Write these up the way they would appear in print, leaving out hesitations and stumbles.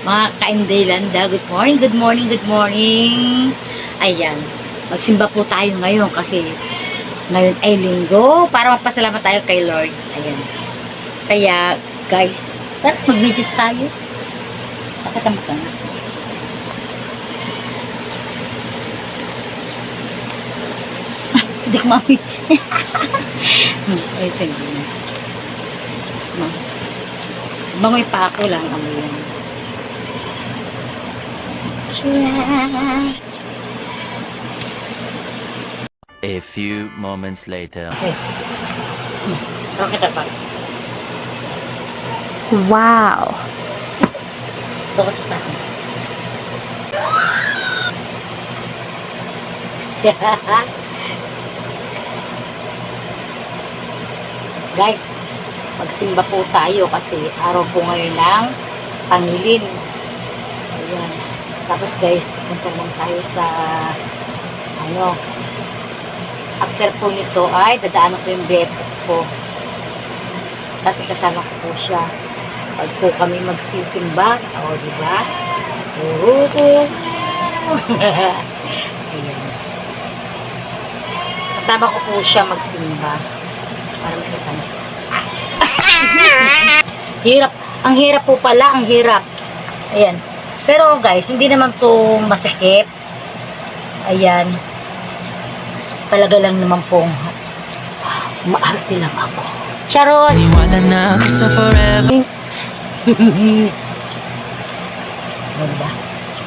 Mga kaindilanda, good morning, good morning, good morning. Ayan, magsimba po tayo ngayon kasi ngayon ay linggo para magpasalamat tayo kay Lord. Ayan. Kaya, guys, tara mag-videos tayo. Pakatamot ka na. Hindi ko mami. Ay, sige na. Bangoy pa ako lang. Amoy. A few moments later. Okay. Okay na pa. Wow! Bukas sa akin. Guys, magsimba po tayo kasi araw po ngayon ng pangilin. Ayan. Tapos guys, pupunta lang tayo sa after po nito ay dadaanan ko yung BFF ko. Kasi kasama ko po siya. Pag po kami magsisimba, diba? Ayan. Kasama ko po siya magsimba. Para may kasama. Hirap. Ang hirap po pala, ang hirap. Ayan. Pero guys, hindi naman to masakit. Ayan. Talaga lang naman pong maarte lang ako. Charot! Ganda.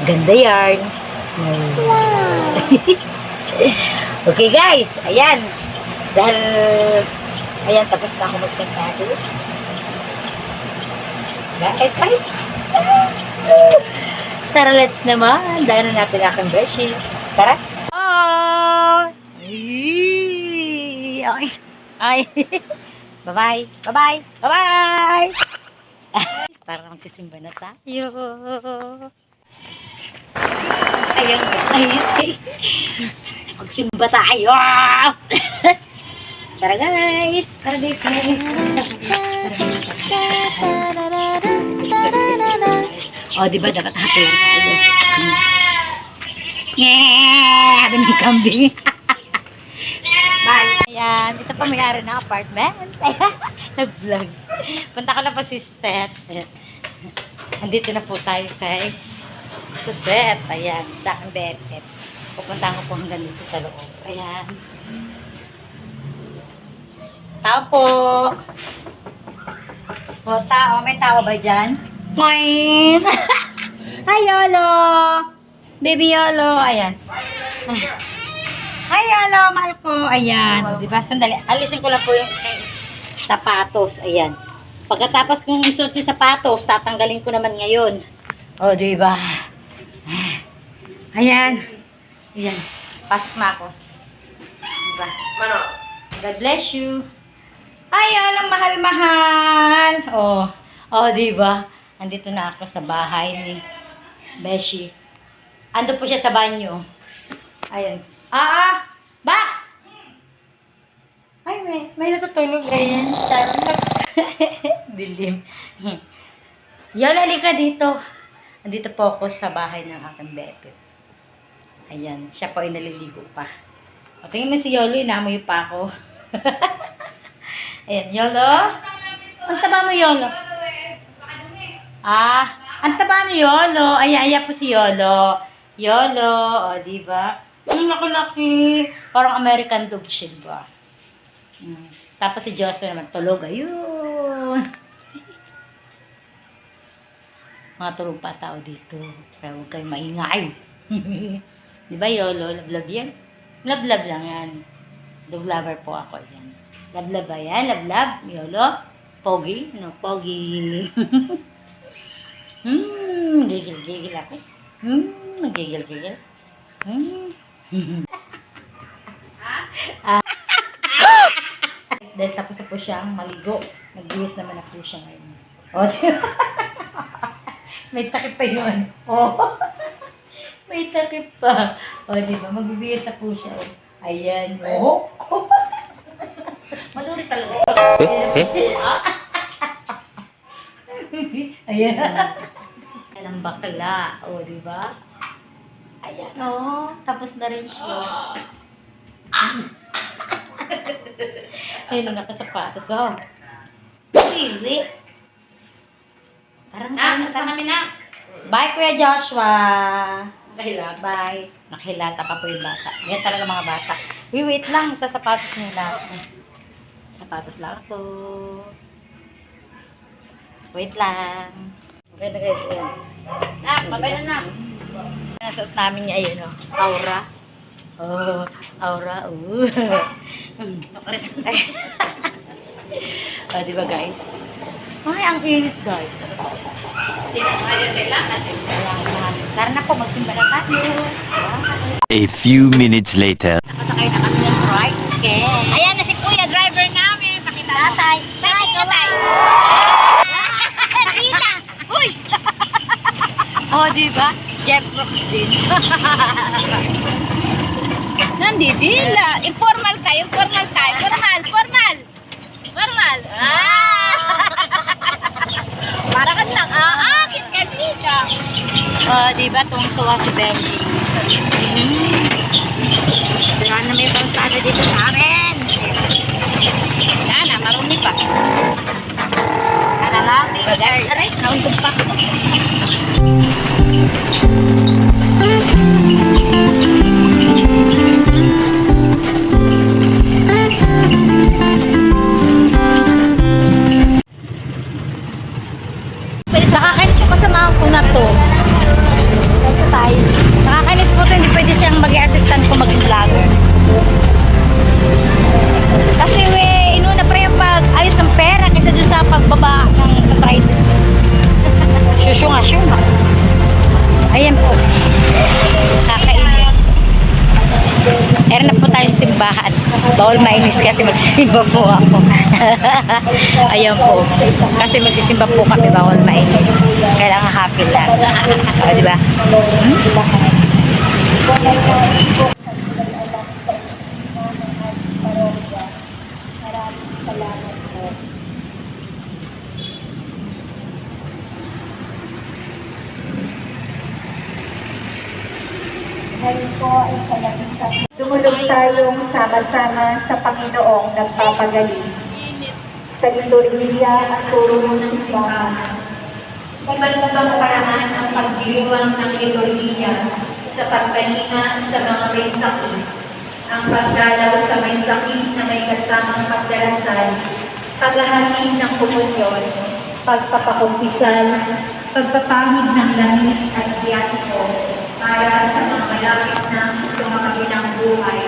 Ganda yarn. Okay guys, ayan. Dahil, ayan, tapos na ako magsapatos. Guys, ay! Tara, let's naman. Dahil na natin aking beshi. Tara. Oh! Ay! Ay! Bye-bye! Bye-bye! Bye-bye! Para magsisimba na tayo. Ayan, ay. Magsimba tayo. Tara guys. Tara guys. Diba dapat happy lang tayo. Happy ng kambing. Bye. Ayan, ito pa may-ari ng apartment. Nag-vlog. Punta ko na po si Seth. Andito na po tayo kay Seth. Ayan, sa aking BFF. Pupunta ko po hanggang dito sa loob. Ayan. Tao po. O, tao. May tao ba dyan? Moin! Hi, Yolo! Baby Yolo. Ayan. Hi, Yolo! Mahal ko. Ayan. Diba? Sandali. Alisin ko lang po yung sapatos. Ayan. Pagkatapos kong isuot yung sapatos, tatanggalin ko naman ngayon. Diba? Ayan. Ayan. Pasok na ako. Diba? God bless you. Ay, alam, mahal-mahal. Diba? Andito na ako sa bahay ni Beshi. Ando po siya sa banyo. Ayan. Ba! Ay, may natutulog. Ayan. Dilim. Yola, halika dito. Andito po ako sa bahay ng aking bebe. Ayan. Siya po ay naliligo pa. O, tingin mo si Yolo, inamoy pa ako. Ayan, Yolo. Ang taba mo, Yolo. Ang taba ni Yolo. Aya po si Yolo. Yolo, diba? Ang laki-laki. Parang American dog siya, diba? Tapos si Joshua naman, tulog. Ayun. Mga tulog pa tao dito. Kaya huwag kayong maingay. Diba, Yolo? Love-love yan? Love-love lang yan. Dog lover po ako yan. Love-love ba yan? Love-love? Yolo? Pogi? Pogi. Gigil-gigil ako. Gigil-gigil. Dahil tapos na po siyang maligo. Nag-iwis naman na po siya ngayon. May takip pa yun. May takip pa. Diba? Mag-iwis na po siya. Ayan. Maluri talaga. Ayan. ng bakla. O, di ba? Ayan, o. Tapos na rin siya. Ayun, nakasapatos. Wow. Really? Parang kami na. Bye, Kuya Joshua. Nakahilata. Bye. Nakahilata pa po yung bata. Yan talaga mga bata. Wait lang. Sa sapatos nila. Sapatos lang po. Wait lang. Okay na guys. Ayan. Mabay na. Nasuot namin niya. Ayun o. Aura. Oh. Aura. Oh, diba guys? Ay, ang init guys. Tara na po, magsimba na tayo. A few minutes later. Nakasakay na kami ng tricycle. Ayan na si Kuya, driver namin. Pakita mo. Tatay. Tatay. Tita. Uy. Oh, diba? Jeff Brooks din. Nandidila. Informal tayo. Formal. Para ka lang. Kit Tita. Oh, diba? Tuwang-tuwa si Beshi. Saan na may pansada dito sa amin? Yan na, marumi pa. Ano lang? Aray, nauntog pa. Nakakainis yung kasamahan ko na to. Kasi tayo. Nakakainis po to, hindi pwede siyang mag-i-assistant ko mag-vlog. Kasi inuna pa yung pag-ayos ng pera kaysa dun sa pagbaba ng ride. Syunga. Ayan po. Nakakainis. Meron na po tayong simbahan. Bawal mainis kasi magsisimba po ako. Ayan po. Kasi magsisimba po kami, bawal mainis. Kailangan happy lang. O, diba? Dumulog tayong sama-sama sa Panginoong nagpapagaling. Sa liturhiya at turo ng simbahan. Iba't ibang paraan ang pagdiriwang ng liturhiya sa pagkalinga sa mga may sakit, ang pagdalaw sa may sakit na may kasamang pagdarasal, paghahatid ng komunyon, pagpapakumpisal, pagpapahid ng langis at biyatiko para sa mga malapit na sumakabilang buhay.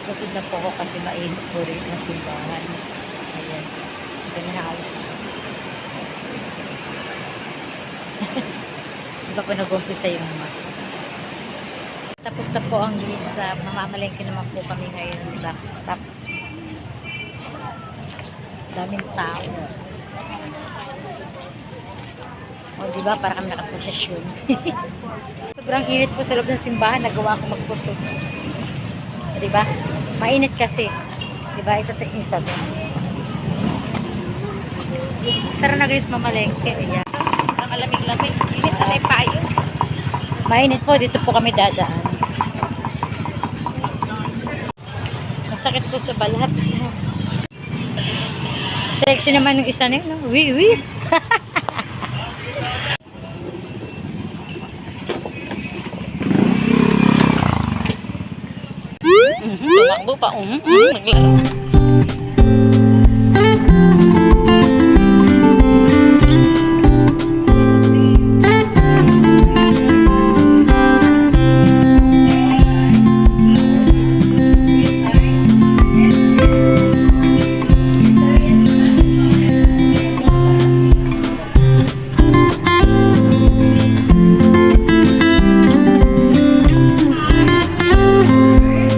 Kusog na po ako kasi mainit po rin ng simbahan. Ayan. Ganyan na alis na. Diba po nag-umpisa yung mas. Tapos na po ang lisa. Mamamalengke naman po kami ngayon. Tapos daming tao. O diba, para kami nakaposisyon. Sobrang init po sa loob ng simbahan. Nagawa ko magpusog. Diba? Mainit kasi. Diba? Ito yung isa doon. Tara na guys, mamalengke. Ayan. Ang alamig-lamig. Init na may payo. Mainit po. Dito po kami dadaan. Masakit po sa balat. Sexy naman yung isa na yun. No? Wee. Tumakbo pa. Naglaro.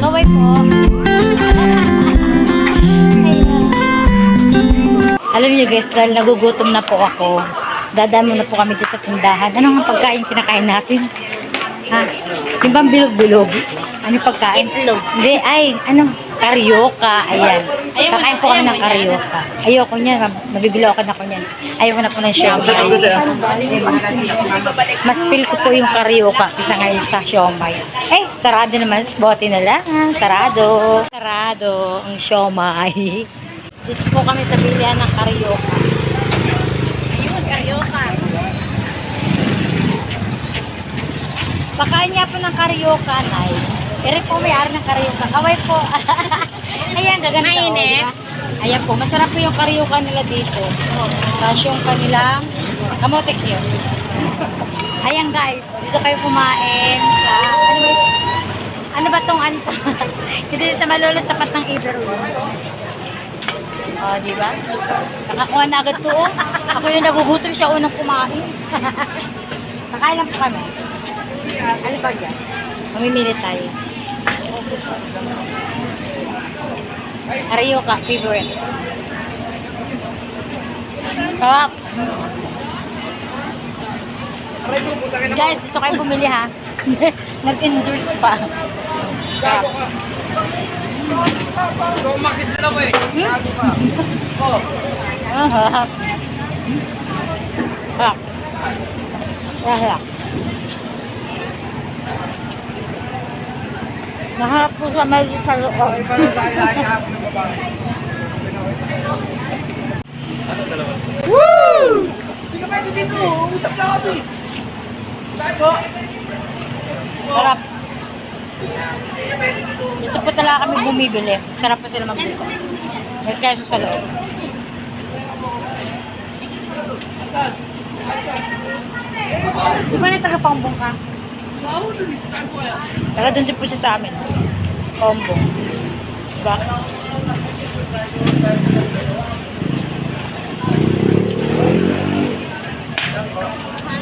Kaway po. Alam niyo guys, dahil nagugutom na po ako. Dadaan muna po kami dito sa tindahan. Ano ang pagkain kinakain natin? Ha? Yung bang bilog-bilog? Ano yung pagkain? Itlog. Hindi, ay, ano? Karyoka. Ayan. Kakain po kami ng karyoka. Ayoko niyan. Mabibilokan ako niyan. Ayoko na po ng siomay. Mas feel ko po yung karyoka kaysa ngayon sa siomay. Eh, sarado naman. Bote na lang. Sarado. Sarado ang siomay. Dito po kami sa bilihan ng karyoka. Ayun, karyoka. Pakain niya po ng karyoka, Nay. Ere po may-ari ng karyoka. Kaway po. Ayan, gaganto. Mainit. Diba? Ayan po, masarap po yung karyoka nila dito. Tapos yung kanilang kamotek yun. Ayan guys, dito kayo kumain sa, ano ba tong ano? Dito sa Malolos, tapat ng Iberwood. O, diba? Nakakuha na agad to. Oh. Ako yung nagugutom siya unang kumain. Nakain lang po kami. Ano ba dyan? Mamimili tayo. Karyoka, favorite. Sarap. Guys, dito kayo bumili ha. Nag-endorse pa. Sarap. Sarap. Sarap. Naharap po sa may sa loob. Woo! Sarap. Dito po talaga kami bumibili. Sarap po sila magbili. May keso sa loob. Di ba na taga-pangbong ka? Tara, doon din po siya sa amin. Pangbong. Diba?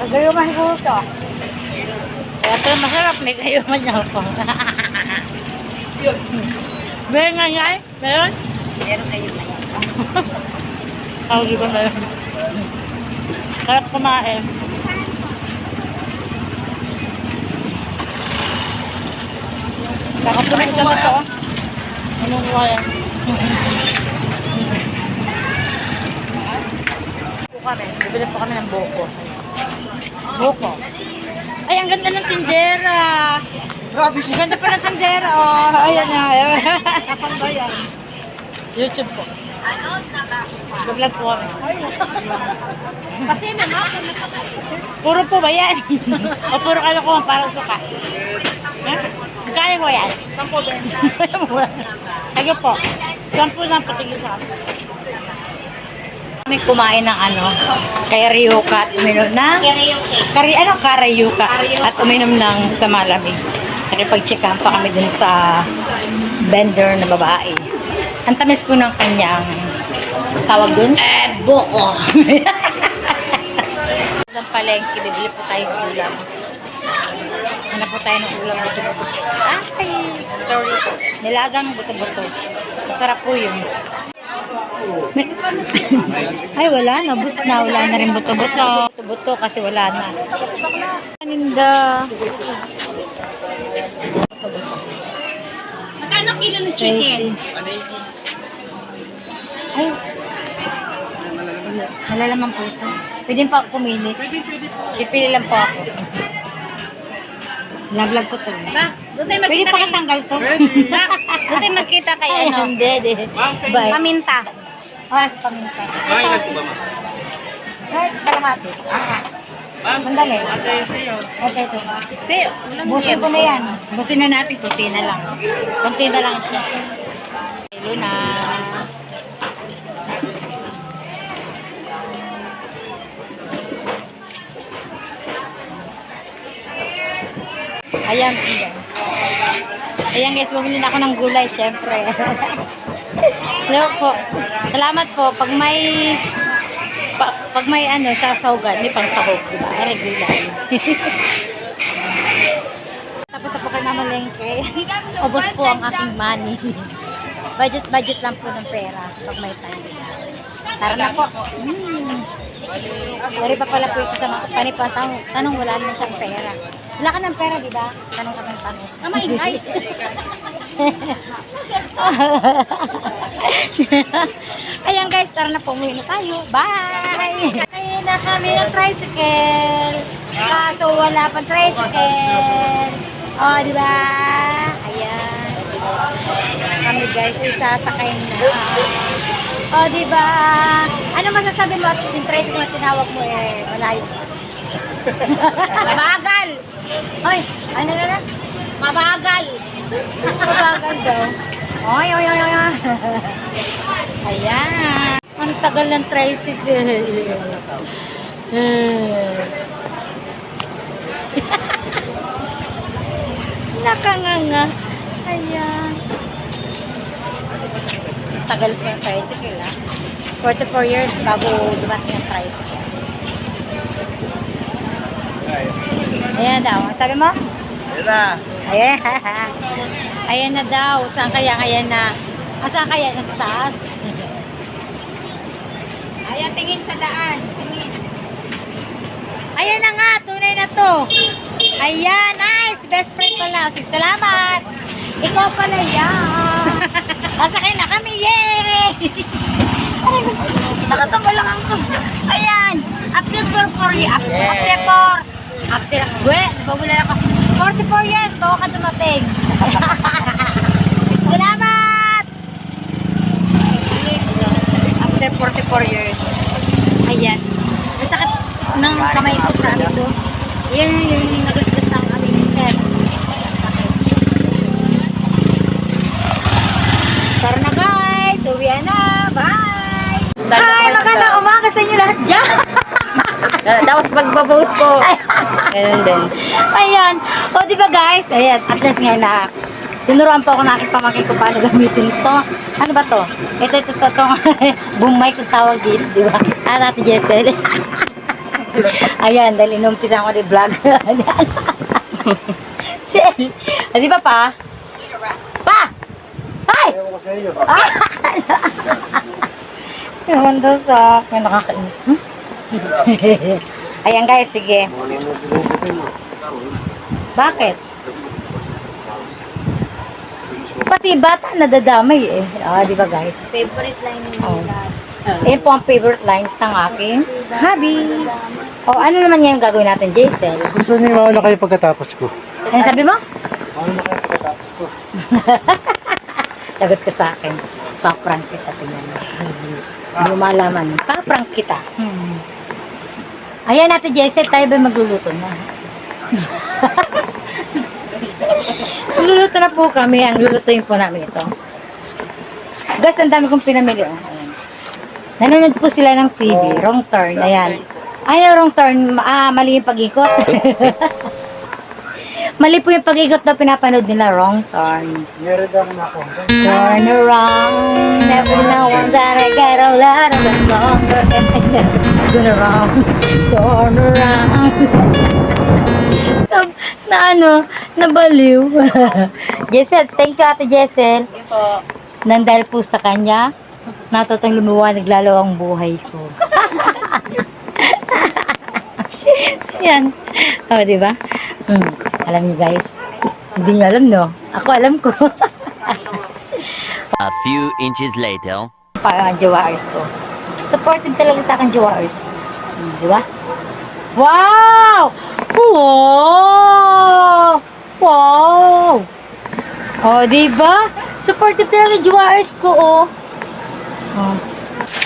Magayuman ko ito. Kaya ito masarap. May gayuman niya ako. Meron nga niya eh? Meron? Meron na yun. Ako di ba meron? Sarap kumain. Kakapunin siya na ito. Anong wala? Po kami. Bibili po kami ng buko. Buko. Ay, ang ganda ng tindera. Grabe siya. Ganda pa ng tindera. Oh, ayan na. Kapag ba yan? YouTube po. Vlog po kami. Kasi naman, Puro po ba yan? O puro kalokohan parang suka? Ha? Kaya mo yan? 10 din. Sige po. 10 lang patigil sa akin. Kami kumain ng ano, karyoka at uminom ng karyoka at uminom ng sa malamig. Nakipag-checkan pa kami dun sa vendor na babae. Ang tamis po ng kanyang tawag dun? Buko. Ng palengke, bibili po tayo ng ulam. Hanap po tayo ng ulam buto-buto. Ay, sorry. Nilagang buto-buto. Masarap po yun. Ay, wala na. Bus na. Wala na rin buto-buto. Buto-buto kasi wala na. Paninda. Buto-buto. magkano kilo ng chicken? Ay. Malalaman po ito. Pwede pa ako pumili. Pipili lang po ako. Vlog ko to. Ba, doon tayo Pwede magkita pa kay... katanggal to. Ba, doon tayo magkita kay ano? Hindi. Bye. Paminta. Oh, paminta. Ay, kalamati. Sandali. Okay, ito. Pero, walang Busin ko na yan. Busin na natin. Kunti na lang. Kunti na lang siya. Kilo na. Ayan. Ayan guys, bumili na ako ng gulay, syempre. Hello po. Salamat po. Pag may ano, sasawgan, may pangsahog, diba? Ay, gulay. Tapos na po kayo mamalengke. Ubos po ang aking money. Budget lang po ng pera pag may time. Tara na po. Dari pa pala po ito sa mga panipang tanong, wala naman siyang pera. Wala ka ng pera, di ba? Tanong ka ng tanong. Maingay. Ayan guys, tara na po, umuwi na tayo. Bye! Ayun na kami ng tricycle. Kaso wala pang tricycle. Oh, di ba? Ayan. Kami guys, isasakay na. Oh, di ba? Ano masasabi mo at yung tricycle na tinawag mo eh, malayo. Mabagal. Hoy, ano na? Mabagal. Mabagal daw. Oy, oy, oy, oy. Ayan. Ang tagal ng tricycle. Nakanganga. Ayan. Tagal pa yung tricycle, ah. 44 years bago dumating ang tricycle. Ayan daw. Sabi mo? Ayan na. Ayan. Ayan na daw. Saan kaya? Ayan na. Saan kaya? Nasa taas? Ayan, tingin sa daan. Tingin. Ayan na nga. Tunay na to. Ayan. Nice. Best friend pala. Sige, salamat. Ikaw pala yan. Nasakay na kami. Yay! Nakatamba lang ako. Ayan. After 44 years, bago ka dumating. Salamat! After 44 years. Ayan. Masakit ng kamay ko, promise. So, yan yung nagasgas ng aming internet. Tara na guys! Uwian na! Bye! Hi! Magandang umaga sa inyo lahat dyan! Tapos magbaboast ko. Ayan din. Ayan. O, di ba guys? Ayan. At least ngayon na tinuruan po ako ng aking pamangkin ko paano gamitin ito. Ano ba to? Ito. Boom mic ang tawag dito, di ba? Ate Jessel. Ayan. Dahil inumpisa ko di vlog. Sel. Di ba pa? Pa! Ay! Ewan daw sa akin. Nakakainis. Ayan guys, sige. Bakit? Pati bata nadadamay eh. Di ba guys? Favorite line ni Yan po ang favorite lines ng aking hubby. Ano naman yung gagawin natin, Jaisel? Gusto niyo mauna kayo pagkatapos ko. Ano sabi mo? Mauna kayo pagkatapos ko. Lagot ka sa akin. Paprank kita. Tingnan mo. Hindi mo malaman. Paprank kita. Ayan natin, Jaisel. Tayo ba magluluto na? Magluluto na po kami. Ang lulutuin po namin ito. Guys, ang dami kong pinamili. Ayan. Nanonood po sila ng TV. Wrong turn. Ayan. Ayan, wrong turn. Mali yung pag-ikot. Mali po yung pag-ikot na pinapanood nila. Wrong turn. Meron daw na ako. Turn around. Never know that I get a lot of the longer. Turn around. Turn around. Nabaliw. Jessel, thank you Ate Jessel. Nang dahil po sa kanya, natutong lumiwanag lalo ang buhay ko. Yan. Diba? Alam niyo guys. Hindi niyo alam, no? Ako alam ko. A few inches later. Parang ang Jawahars ko. Supportive talaga sa akin Jawahars. Diba? Wow! Wow! Wow! Diba? Supportive talaga Jawahars ko,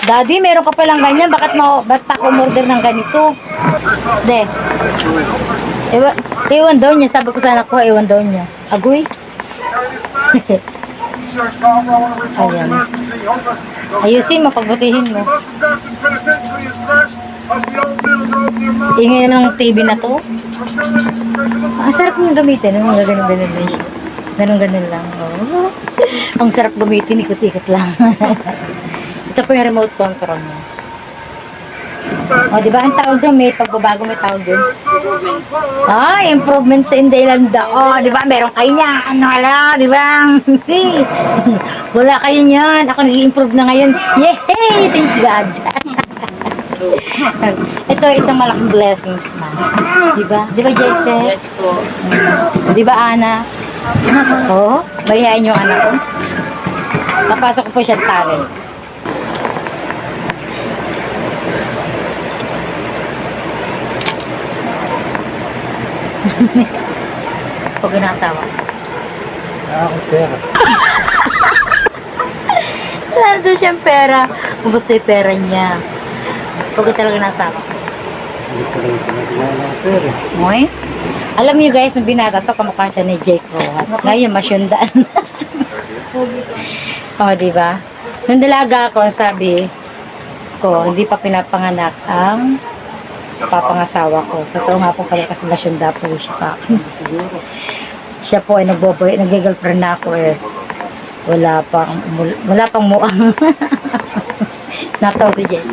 Daddy, meron ka palang ganyan. Ba't pa ako order ng ganito? De. Ewan daw niya. Sabi ko sa anak ko, ewan daw niya. Agoy. Ayan. Ayusin mo, pagbutihin mo. Ingay naman ng TV na to. Ang sarap mong gamitin. Ganun-ganun lang siya. Ganun-ganun lang. Ang sarap gamitin, ikot-ikot lang. Ito po yung remote control mo. O, di ba? Ang tawag doon, may pagbabago, may tawag doon. Ay, improvement sa Indilanda. O, di ba? Meron kayo niya. Ano, hala, di ba? Wala kayo niyan. Ako nag-improve na ngayon. Yay! Thank God. Ito, isang malaking blessings na. Di ba? Di ba, Jesse? Yes po. Di ba, Ana? Oo, bayahin yung anak ko. Napasok ko po siya talent. Pag inasawa. Ako pera. Wala doon siyang pera. Ubus na yung pera niya. Pag talaga nasawa. Hindi ko lang sinabi ng pera. Moy? Alam niyo guys, nung binata to, kamukha siya ni Jake Rojas. Ngayon, masyundaan. O, diba? Nung dalaga ako, sabi ko, hindi pa pinapanganak ang papangasawa ko. Totoo nga po pala kasi nasyunda po siya sa akin. Siya po ay nag-girlfriend na ako eh. Wala pang muang. Nataw si Jake.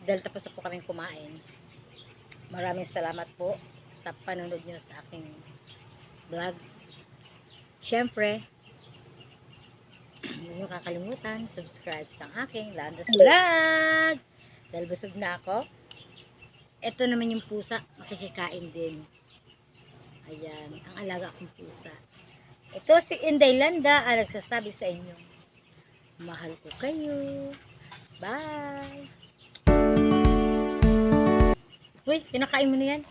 dahil tapos na po kaming kumain. Maraming salamat po sa panonood nyo sa aking vlog. Siyempre, hindi nyo kakalimutan, subscribe sa aking Landas Vlog. Dahil busog na ako. Ito naman yung pusa, makikikain din. Ayan, ang alaga kong pusa. Ito si Inday Landa, ang nagsasabi sa inyo, mahal ko kayo. Bye! Uy, kinakain mo na yan.